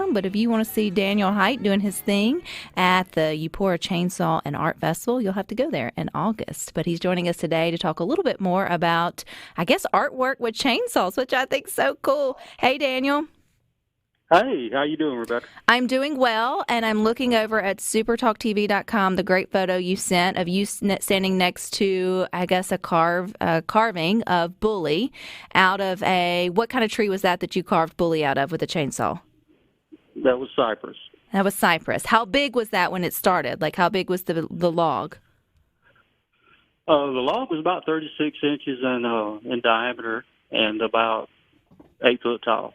town, but if you want to see Daniel Hite doing his thing at the Eupora Chainsaw and Art Festival, you'll have to go there in August. But he's joining us today to talk a little bit more about, I guess, artwork with chainsaws, which I think is so cool. Hey, Daniel. Hey, how you doing, Rebecca? I'm doing well, and I'm looking over at SuperTalkTV.com, the great photo you sent of you standing next to, I guess, a carving of Bully out of what kind of tree was that you carved Bully out of with a chainsaw? That was cypress. That was cypress. How big was that when it started? Like, how big was the log? The log was about 36 inches in diameter and about 8 foot tall.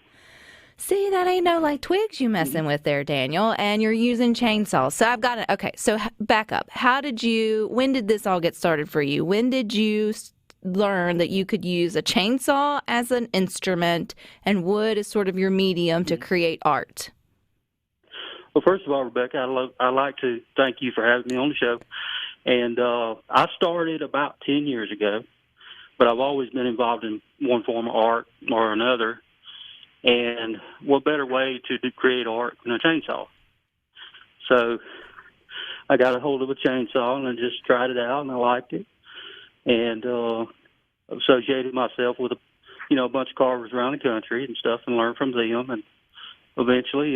See, that ain't no like twigs you messing with there, Daniel, and you're using chainsaws. So I've got it. Okay, so back up. When did this all get started for you? When did you learn that you could use a chainsaw as an instrument and wood as sort of your medium to create art? Well, first of all, Rebecca, I'd like to thank you for having me on the show. And I started about 10 years ago, but I've always been involved in one form of art or another. And what better way to create art than a chainsaw? So I got a hold of a chainsaw and I just tried it out and I liked it. And associated myself with a bunch of carvers around the country and stuff and learned from them. And eventually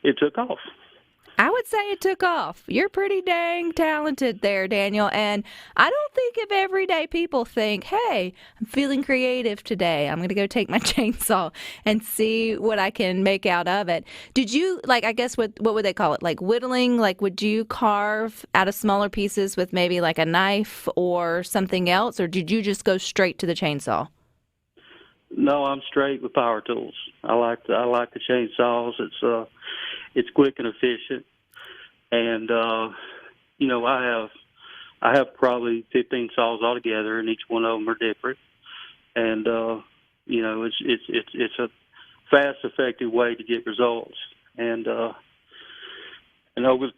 it took off. I would say it took off. You're pretty dang talented there, Daniel. And I don't think if everyday people think, hey, I'm feeling creative today. I'm going to go take my chainsaw and see what I can make out of it. Did you, I guess, what would they call it? Like whittling? Like, would you carve out of smaller pieces with maybe like a knife or something else? Or did you just go straight to the chainsaw? No, I'm straight with power tools. I like the chainsaws. It's quick and efficient, and I have probably 15 saws altogether, and each one of them are different. And it's a fast, effective way to get results. And over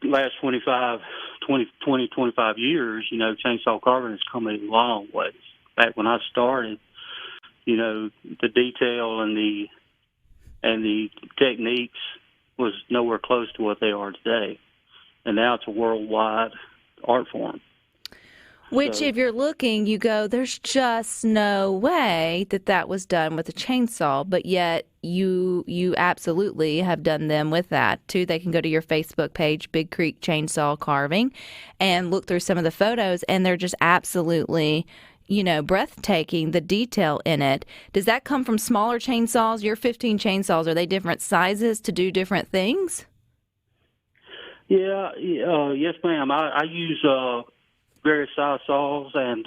the last 25 years, chainsaw carving has come a long way. Back when I started, the detail and the techniques was nowhere close to what they are today. And now it's a worldwide art form. Which, if you're looking, you go, there's just no way that was done with a chainsaw, but yet you absolutely have done them with that, too. They can go to your Facebook page, Big Creek Chainsaw Carving, and look through some of the photos, and they're just absolutely breathtaking, the detail in it. Does that come from smaller chainsaws? Your 15 chainsaws, are they different sizes to do different things? Yeah, yes, ma'am. I use various size saws, and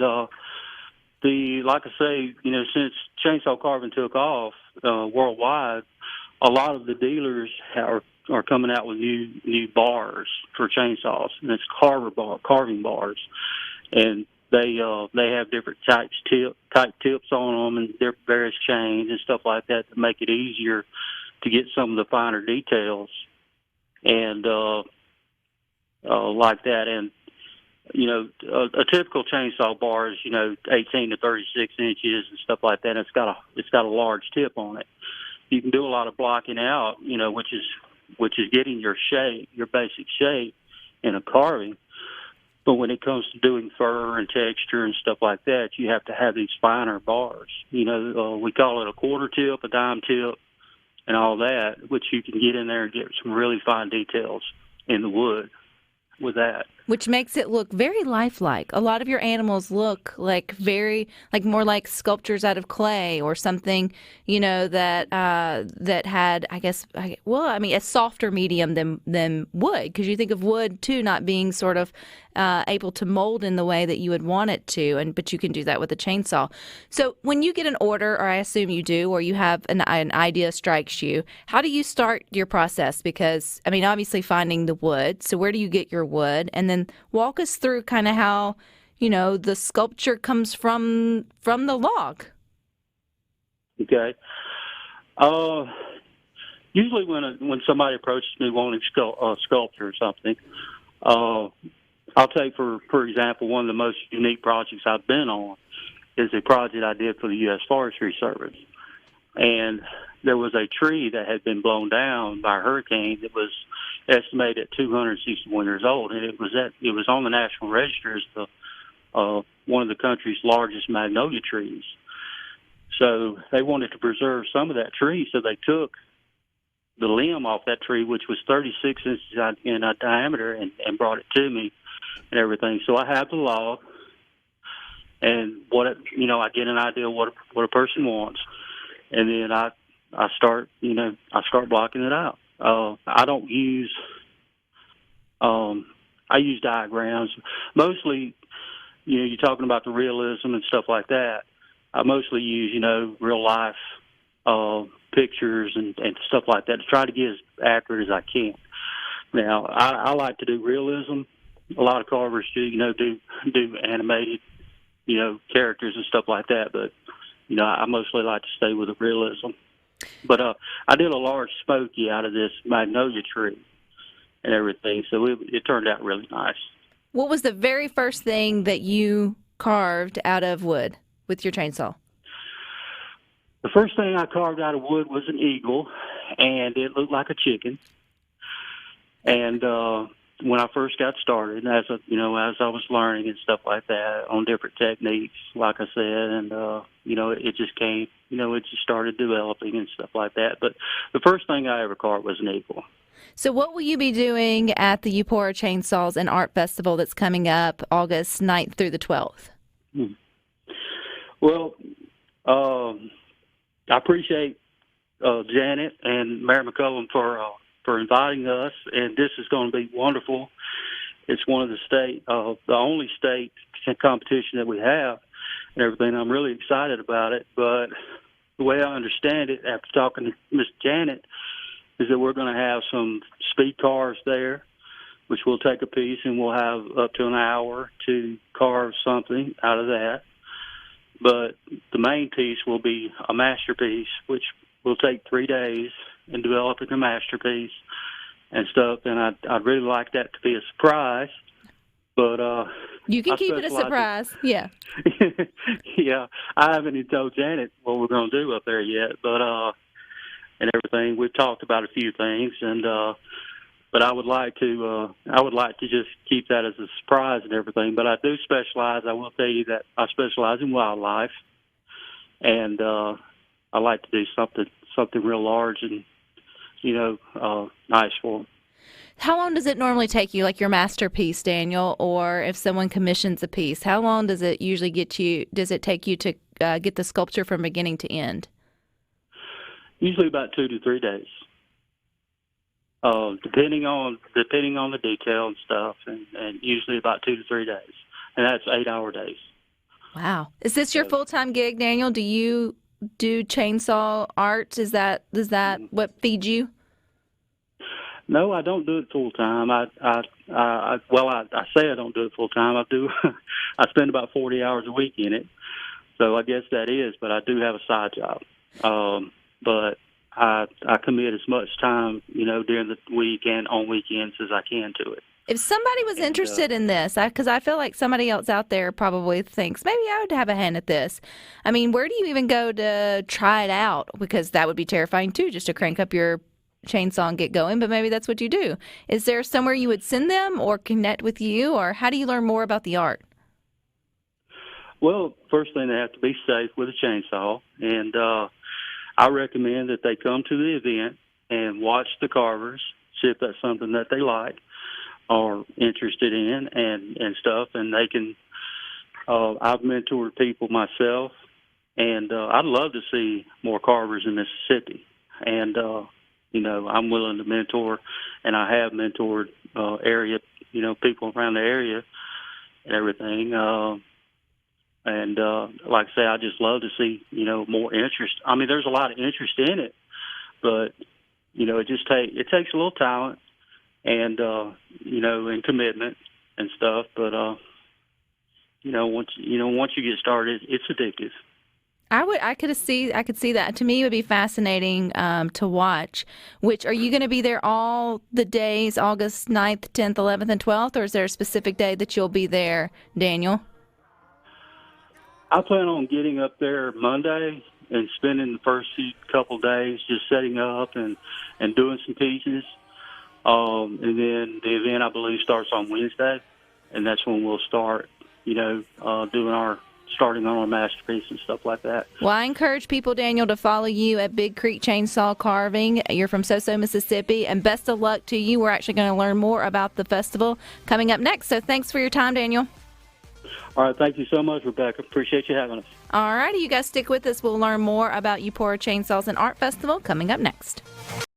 like I say, since chainsaw carving took off worldwide, a lot of the dealers are coming out with new bars for chainsaws, and it's carving bars, and they have different type tips on them, and there are various chains and stuff like that to make it easier to get some of the finer details, and like that. And a typical chainsaw bar is 18 to 36 inches and stuff like that. And it's got a large tip on it. You can do a lot of blocking out, which is getting your shape, your basic shape in a carving. But when it comes to doing fur and texture and stuff like that, you have to have these finer bars. We call it a quarter tip, a dime tip, and all that, which you can get in there and get some really fine details in the wood with that. Which makes it look very lifelike. A lot of your animals look more like sculptures out of clay or something, that had, I guess, a softer medium than wood. Because you think of wood too not being sort of able to mold in the way that you would want it to, but you can do that with a chainsaw. So when you get an order, or I assume you do, or you have an idea strikes you, how do you start your process? Because obviously finding the wood. So where do you get your wood, and then walk us through kind of how, the sculpture comes from the log. Okay. Usually when somebody approaches me wanting sculpture or something, I'll take, for example, one of the most unique projects I've been on is a project I did for the U.S. Forestry Service. And, there was a tree that had been blown down by a hurricane that was estimated at 261 years old, and it was on the National Register as one of the country's largest magnolia trees. So they wanted to preserve some of that tree, so they took the limb off that tree, which was 36 inches in diameter, and brought it to me and everything. So I have the log, and I get an idea of what a person wants, and then I start blocking it out. I don't use I use diagrams mostly. You're talking about the realism and stuff like that. I mostly use real life pictures and stuff like that to try to get as accurate as I can. Now I like to do realism. A lot of carvers do animated characters and stuff like that, but I mostly like to stay with the realism. But I did a large smoky out of this magnolia tree and everything, so it turned out really nice. What was the very first thing that you carved out of wood with your chainsaw? The first thing I carved out of wood was an eagle, and it looked like a chicken. And when I first got started, as I was learning and stuff like that on different techniques, like I said, and it just came, it just started developing and stuff like that. But the first thing I ever carved was an eagle. So what will you be doing at the Upora Chainsaws and Art Festival that's coming up August 9th through the 12th? Well, I appreciate Janet and Mary McCullum for inviting us, and this is going to be wonderful. It's one of the only state competition that we have and everything. I'm really excited about it, but the way I understand it after talking to Miss Janet is that we're going to have some speed cars there, which we'll take a piece and we'll have up to an hour to carve something out of that. But the main piece will be a masterpiece, which will take 3 days in developing a masterpiece and stuff. And I'd really like that to be a surprise. But you can keep it a surprise. Yeah. Yeah, I haven't even told Janet what we're going to do up there yet, but and everything. We've talked about a few things, and but I would like to just keep that as a surprise and everything. But I do specialize. I will tell you that I specialize in wildlife, and I like to do something real large and nice for them. How long does it normally take you, like your masterpiece, Daniel, or if someone commissions a piece? How long does it usually does it take you to get the sculpture from beginning to end? Usually about 2 to 3 days, depending on the detail and stuff, and usually about 2 to 3 days, and that's 8-hour days. Wow! Is this your full-time gig, Daniel? Do you do chainsaw art? Is that what feeds you? No, I don't do it full time. I say I don't do it full time. I do. I spend about 40 hours a week in it, so I guess that is. But I do have a side job. But I commit as much time, during the week and on weekends as I can to it. If somebody was interested in this, because I feel like somebody else out there probably thinks, maybe I would have a hand at this. I mean, where do you even go to try it out? Because that would be terrifying, too, just to crank up your chainsaw and get going, but maybe that's what you do. Is there somewhere you would send them or connect with you, or how do you learn more about the art? Well, first thing, they have to be safe with a chainsaw, and I recommend that they come to the event and watch the carvers, see if that's something that they like or interested in and stuff. And they can, I've mentored people myself, and I'd love to see more carvers in Mississippi. And, I'm willing to mentor, and I have mentored area, people around the area and everything. And like I say, I just love to see, more interest. I mean, there's a lot of interest in it, but, it takes a little talent and, and commitment and stuff. But, once you get started, it's addictive. I could see that. To me, it would be fascinating to watch. Are you going to be there all the days, August 9th, 10th, 11th, and 12th, or is there a specific day that you'll be there, Daniel? I plan on getting up there Monday and spending the first couple days just setting up and doing some pieces. And then the event, I believe, starts on Wednesday, and that's when we'll start, starting on our masterpiece and stuff like that. Well, I encourage people, Daniel, to follow you at Big Creek Chainsaw Carving. You're from Soso, Mississippi, and best of luck to you. We're actually going to learn more about the festival coming up next. So thanks for your time, Daniel. All right, thank you so much, Rebecca. Appreciate you having us. All righty, you guys stick with us. We'll learn more about Eupora Chainsaws and Art Festival coming up next.